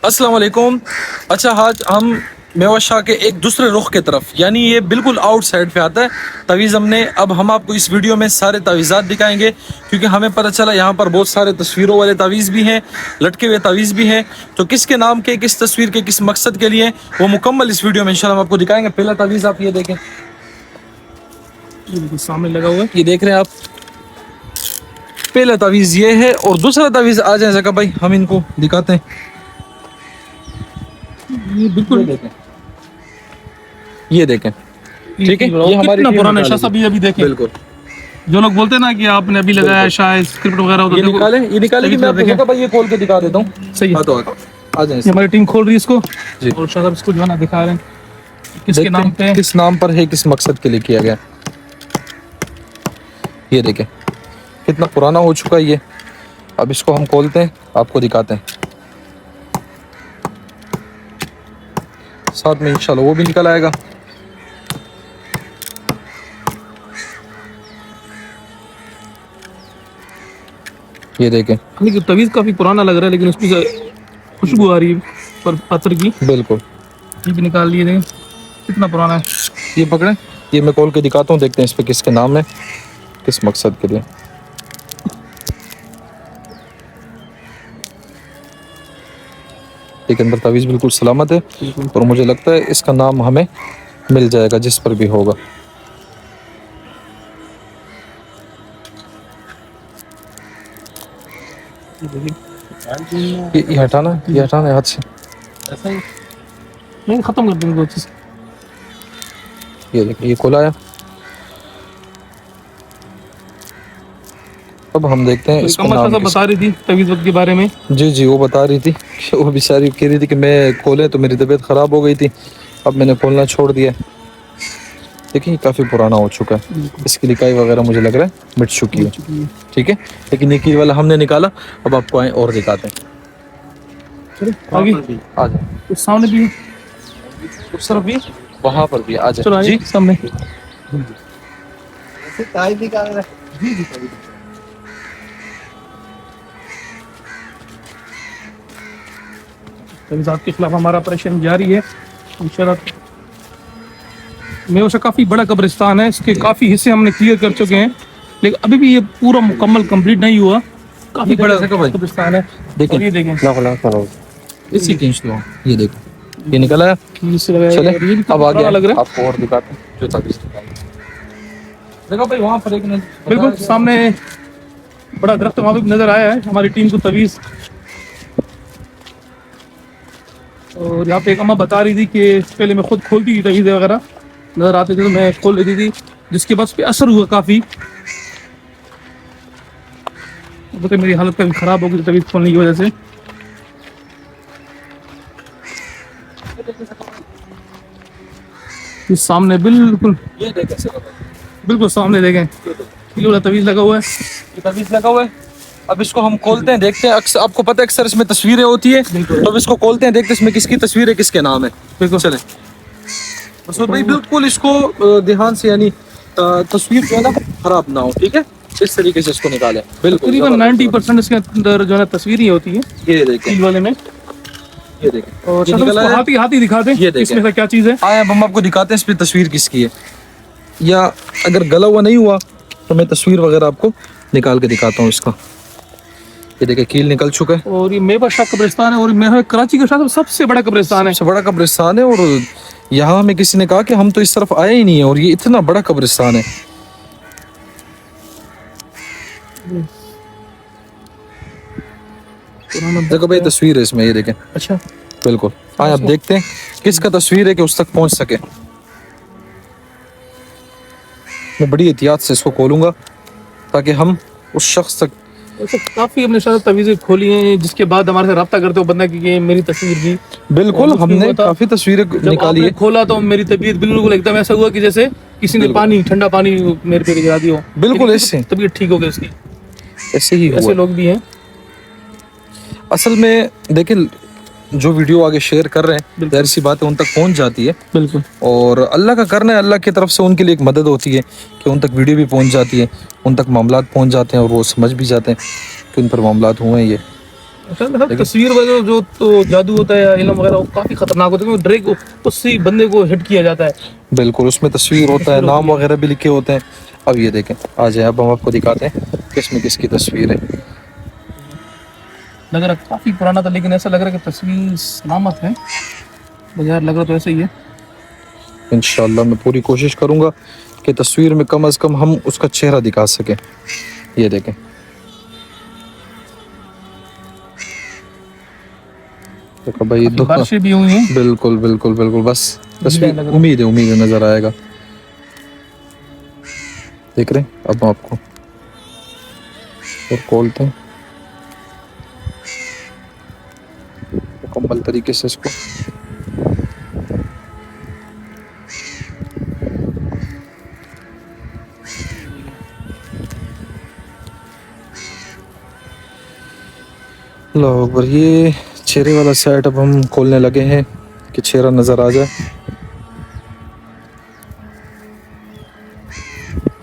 अस्सलाम वालेकुम। अच्छा, आज हम मेवा शाह के एक दूसरे रुख के तरफ, यानी ये बिल्कुल आउटसाइड पे आता है तवीज़ हमने। अब हम आपको इस वीडियो में सारे तावीज़ात दिखाएंगे, क्योंकि हमें पता चला यहाँ पर बहुत सारे तस्वीरों वाले तावीज़ भी हैं, लटके हुए तावीज़ भी हैं। तो किसके नाम के, किस तस्वीर के, किस मकसद के लिए, वो मुकम्मल इस वीडियो में इंशाल्लाह हम आपको दिखाएंगे। पहला तावीज़ आप ये देखें, सामने लगा हुआ है, ये देख रहे हैं आप। पहला तावीज़ ये है, और दूसरा तावीज़ आ जाए ज़का भाई, हम इनको दिखाते हैं। ये बिल्कुल ये देखें, ठीक है, ये हमारी कितना टीम पुराना निकालेगी। शाह अभी अभी देखें। बिल्कुल, जो लोग बोलते हैं ना कि आपने अभी लगाया शायद स्क्रिप्ट वगैरह ये निकाले कि मैं आपको ज़का भाई ये खोल के दिखा देता हूँ। सही है। हाँ, तो आ जाए। ये हमारी टीम खोल रही है इसको, जी। और शाह साहब इसको जो है ना दिखा रहे हैं किसके नाम पे, किस नाम पर है, किस मकसद के लिए किया गया। ये देखें कितना पुराना हो चुका है ये। अब इसको हम खोलते हैं, आपको दिखाते हैं, साथ में इंशाल्लाह वो भी निकल आएगा। ये देखें, लेकिन तवीज़ काफी पुराना लग रहा है, लेकिन उसमें से खुशबू आ रही है पर अतर की। बिल्कुल। ये भी निकाल लिए, देखें कितना पुराना है। ये पकड़े, ये मैं खोल के दिखाता हूँ, देखते हैं इस पे किसके नाम है, किस मकसद के लिए। लेकिन अंदर तावीज़ बिल्कुल सलामत है, और मुझे लगता है इसका नाम हमें मिल जाएगा जिस पर भी होगा। ये हटाना, ये हटाना है हाथ से। ऐसा ही नहीं, खत्म कर देंगे दो चीज। ये देखिए, ये खुला है। अब हम देखते हैं इसका नाम सब बता रही थी तवीज़ वक्त के बारे में। जी जी, वो बता रही थी कि वो बेचारी कह रही थी कि मैं खोले तो मेरी तबीयत ख़राब हो गई थी, अब मैंने खोलना छोड़ दिया। देखिए काफ़ी पुराना हो चुका है, इसकी लिकाई वगैरह मुझे लग रहा है मिट चुकी है। ठीक है, लेकिन ये की वाला हमने निकाला। अब आपको आए और दिखाते हैं। आगे आ जाए, उस सामने भी, उस तरफ भी, वहाँ पर भी आ चलो जाए आगे जी। सामने। तवीज़ात के खिलाफ हमारा ऑपरेशन जारी है इंशाल्लाह। मेवा शाह काफ़ी बड़ा कब्रिस्तान है, इसके काफ़ी हिस्से हमने क्लियर कर चुके हैं, लेकिन अभी भी ये पूरा मुकम्मल कंप्लीट नहीं हुआ। काफ़ी बड़ा कब्रिस्तान है। देखिए, और ये देखें, इसी की इंच लो, ये देखो, ये निकला है। इससे लगा है, चले, और ये भी अब आगे लग रहा है। आपको और दिखाते हैं जो ताबीज़ निकाली। देखो भाई, वहाँ पर एक बिल्कुल सामने बड़ा दरख्त वहाँ भी नजर आया है हमारी टीम को तवीज़। और यहाँ पे एक अम्मा बता रही थी कि पहले मैं खुद खोलती थी तवीज़ वगैरह, नजर आते थे तो मैं खोल लेती थी, जिसके बाद उस पर असर हुआ काफ़ी। तो मेरी हालत काफ़ी ख़राब हो गई तवीज़ खोलने की वजह से। ये सामने बिल्कुल ये देखें, बिल्कुल सामने देखें, ये वाला तवीज़ लगा हुआ है। ये ताबीज़ लगा हुआ है। अब इसको हम खोलते हैं, देखते हैं। अक्सर आपको पता है अक्सर इसमें तस्वीरें होती है, तो अब इसको खोलते हैं, देखते हैं इसमें किसकी तस्वीर है, किसके नाम है। बिल्कुल, चले मसूद भाई, बिल्कुल इसको ध्यान से, यानी तस्वीर जो है ना खराब ना हो। ठीक है, इस तरीके से इसको निकालें। बिल्कुल, तकरीबन 90% इसके अंदर जो है तस्वीरें होती है ये देखें, स्टील वाले में। ये देखें, और ये निकला है। हाथी दिखा दें, ये देखें। इसमें से क्या चीज़ है। आए, अब हम आपको दिखाते हैं इस पर तस्वीर किसकी है, या अगर गला हुआ नहीं हुआ तो मैं तस्वीर वगैरह आपको निकाल के दिखाता हूँ इसका। ये देखिए, कील निकल चुका है। और ये मेवा शाह कब्रिस्तान है, और मेवा कराची का शायद सबसे बड़ा कब्रिस्तान है। सबसे बड़ा कब्रिस्तान है, और यहाँ हमें किसी ने कहा कि हम तो इस तरफ आए ही नहीं है, और ये इतना बड़ा कब्रिस्तान है। देखो भाई, तस्वीर है इसमें, ये देखें। अच्छा, बिल्कुल, आए आप देखते हैं किसका तस्वीर है कि उस तक पहुंच सके। मैं बड़ी एहतियात से इसको खोलूंगा ताकि हम उस शख्स तक। ऐसे काफी हमने शायद तवीज़ें खोली हैं, जिसके बाद हमारे से रब्ता करते हो बंदा कि ये मेरी तस्वीर थी। बिल्कुल, हमने काफी तस्वीरें निकाली है। खोला तो मेरी तबीयत बिल्कुल एकदम ऐसा हुआ कि जैसे किसी ने पानी, ठंडा पानी मेरे पे गिरा दिया हो। बिल्कुल, ऐसे तबीयत ठीक हो गई उसकी। ऐसे ही ऐसे हुआ। लोग भी हैं असल में देखिए, जो वीडियो आगे शेयर कर रहे हैं, जाहिर सी बात है उन तक पहुंच जाती है। बिल्कुल, और अल्लाह का करना है, अल्लाह की तरफ से उनके लिए एक मदद होती है कि उन तक वीडियो भी पहुंच जाती है, उन तक मामलात पहुंच जाते हैं, और वो समझ भी जाते हैं कि उन पर मामलात हुए हैं ये। अच्छा, मतलब तस्वीर वगैरह जो तो जादू होता है या इल्म वगैरह वो काफी खतरनाक होता है, क्योंकि ड्रैग उससे बंदे को हिट किया जाता है। बिल्कुल, उसमें तस्वीर होता है, तस्वीर होती नाम है। वगैरह भी लिखे होते हैं। अब ये देखें, आ जाए, अब हम आपको दिखाते हैं किसमें किसकी तस्वीर है। लग रहा काफी पुराना था, लेकिन ऐसा लग रहा है कि तस्वीर सलामत है। बाजार लग रहा तो ऐसा ही है। इंशाल्लाह मैं पूरी कोशिश करूंगा कि तस्वीर में कम से कम हम उसका चेहरा दिखा सकें। ये देखें, देखो भाई, काफी बारिशें भी हुई हैं। बिल्कुल बिल्कुल बिल्कुल, बस हीरा लग तस्वीर, रहा है। उम्मीद है नजर आएगा। देख रहे हैं, अब हम आपको और खोलते हैं मुकम्मल तरीके से इसको। लो अकबर, ये चेहरे वाला सेट अब हम खोलने लगे हैं कि चेहरा नज़र आ जाए।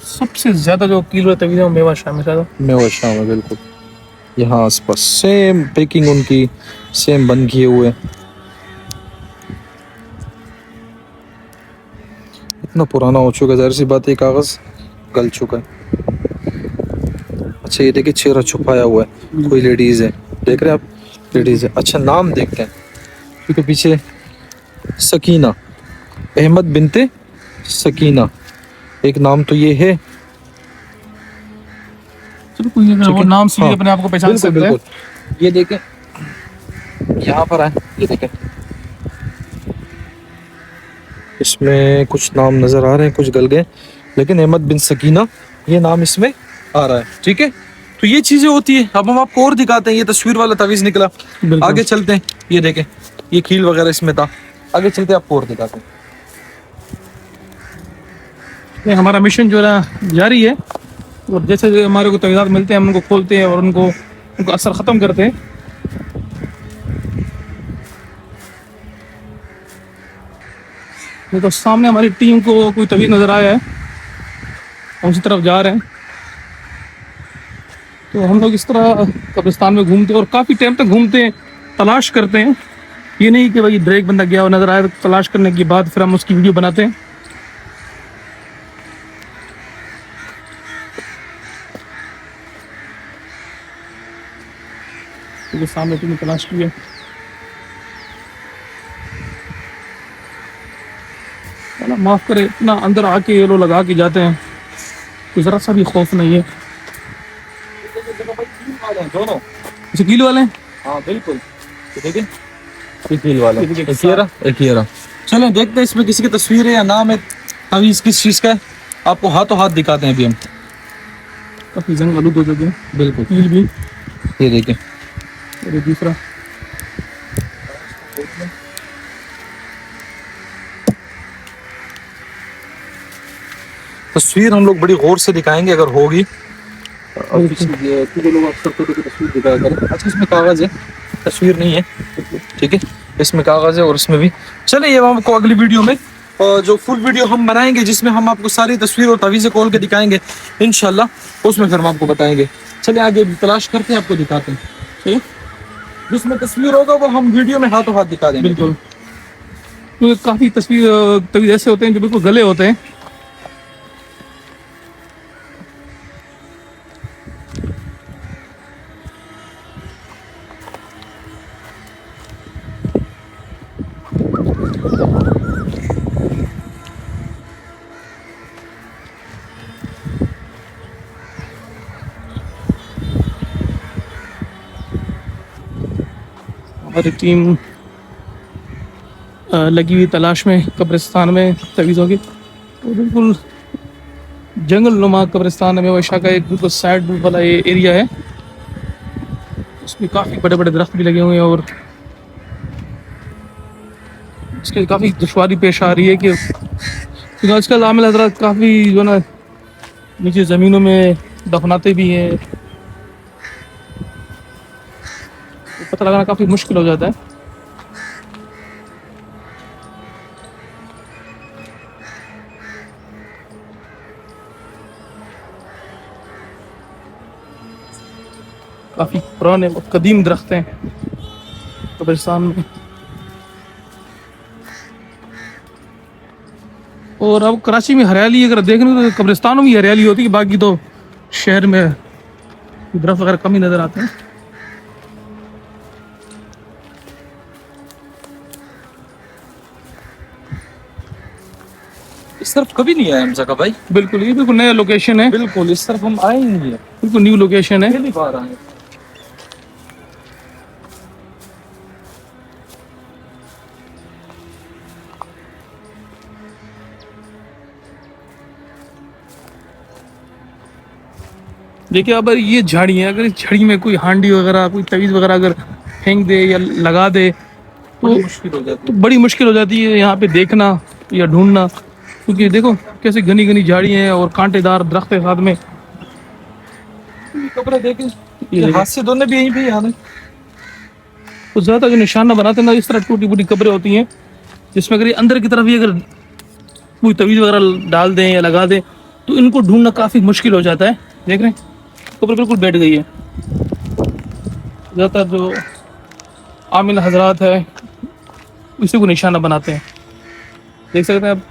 सबसे ज्यादा जो कील तवीज़ है वो मेवा शाह में ज्यादा। मेवा शाह में बिल्कुल, यहाँ आसपास सेम पैकिंग उनकी, सेम बंद किए हुए। इतना पुराना हो चुका है, जाहिर सी बात है कागज़ गल चुका है। अच्छा, ये देखिए चेहरा छुपाया हुआ है, कोई लेडीज़ है, देख रहे हैं आप, लेडीज़ है। अच्छा, नाम देखते हैं, क्योंकि पीछे सकीना, अहमद बिनते सकीना, एक नाम तो ये है। चलो कोई नहीं, वो नाम से भी हाँ, अपने आप को पहचान बिल्कुल सकते हैं। बिल्कुल। ये देखें, यहाँ पर आए, ये देखें, इसमें कुछ नाम नज़र आ रहे हैं, कुछ गल गए, लेकिन अहमद बिन सकीना ये नाम इसमें आ रहा है। ठीक है, तो ये चीज़ें होती है। अब हम आपको और दिखाते हैं, ये तस्वीर वाला तवीज़ निकला। बिल्कुल। आगे चलते हैं, ये देखें, ये खील वगैरह इसमें था। आगे चलते हैं, आपको और दिखाते हैं। ये हमारा मिशन जो है जारी है, और जैसे जैसे हमारे को तवीज़ात मिलते हैं हम उनको खोलते हैं और उनको असर ख़त्म करते हैं। ये तो सामने हमारी टीम को कोई तवीज़ नज़र आया है, हम उसी तरफ जा रहे हैं। तो हम लोग इस तरह कब्रिस्तान में घूमते हैं और काफ़ी टाइम तक घूमते हैं, तलाश करते हैं। ये नहीं कि भाई ड्रैग बंदा गया और नज़र आया, तो तलाश करने के बाद फिर हम उसकी वीडियो बनाते हैं। तो सामने टीम तलाश की है, ना माफ़ करे, इतना अंदर आके ये लोग लगा के जाते हैं, कोई ज़रा सा भी खौफ नहीं है। दोनों शकील वाले हैं। हाँ बिल्कुल, तो देखें, एक हील वाला, ये देखिए, एक ये रहा, एक ये रहा। चलें देखते हैं इसमें किसी की तस्वीर है या नाम है, तवीज़ किस चीज़ का है, आपको हाथों हाथ दिखाते हैं अभी हम। काफ़ी जंग आलूद हो चुके हैं। बिल्कुल, कील भी, ये देखें, और ये दूसरा। तस्वीर हम लोग बड़ी गौर से दिखाएंगे अगर होगी। लोग अक्सर तस्वीर दिखाया करें। अच्छा, इसमें कागज़ है, तस्वीर नहीं है। ठीक है, इसमें कागज़ है और इसमें भी। चले, ये हम आपको अगली वीडियो में जो फुल वीडियो हम बनाएंगे, जिसमें हम आपको सारी तस्वीर और तवीज़ें खोल के दिखाएंगे इंशाल्लाह, उसमें फिर हम आपको बताएंगे। चलिए आगे तलाश करते हैं, आपको दिखाते हैं। ठीक है, जिसमें तस्वीर होगा वो हम वीडियो में हाथों हाथ दिखा देंगे। बिल्कुल, तो काफ़ी तवीज़ ऐसे होते हैं जो बिल्कुल गले होते हैं। हमारी टीम लगी हुई तलाश में कब्रिस्तान में तवीज़ों की। तो बिल्कुल जंगल नुमा कब्रिस्तान में वैशा का एक बिल्कुल साइड वाला ये एरिया है, उसमें काफ़ी बड़े बड़े दरख्त भी लगे हुए हैं और इसके काफ़ी दुश्वारी पेश आ रही है कि क्योंकि आजकल आमिल हजरात काफ़ी जो ना नीचे ज़मीनों में दफनाते भी हैं, तो पता लगाना काफ़ी मुश्किल हो जाता है। काफ़ी पुराने कदीम दरख्त हैं कब्रिस्तान में। और अब कराची में हरियाली अगर देखने तो कब्रिस्तानों में हरियाली होती है, बाकी तो शहर में दरख्त वगैरह कम ही नज़र आते हैं। इस तरफ कभी नहीं आया हमजा का भाई। बिल्कुल, ये बिल्कुल नया लोकेशन है, बिल्कुल इस तरफ हम आए ही नहीं है, बिल्कुल न्यू लोकेशन है। पहली बार आए। देखिए अब ये झाड़ी है, अगर इस झाड़ी में कोई हांडी वगैरह कोई तवीज़ वगैरह अगर फेंक दे या लगा दे तो मुश्किल हो जाती तो बड़ी मुश्किल हो जाती है यहाँ पे देखना या ढूंढना, क्योंकि देखो कैसे घनी घनी झाड़ियाँ हैं और कांटेदार दरख्त है साथ में। है। कपड़े देखे ये देखो। हाथ से धोने भी यहीं पे ही आने। तो ज़्यादा जो निशाना बनाते हैं ना, इस तरह टूटी फूटी कब्रें होती हैं जिसमें अगर ये अंदर की तरफ ही अगर कोई तवीज़ वगैरह डाल दें या लगा दें तो इनको ढूंढना काफ़ी मुश्किल हो जाता है। देख रहे हैं कब्र बिल्कुल बैठ गई है। ज़्यादातर जो आमिल हजरात है इसी को निशाना बनाते हैं, देख सकते हैं आप।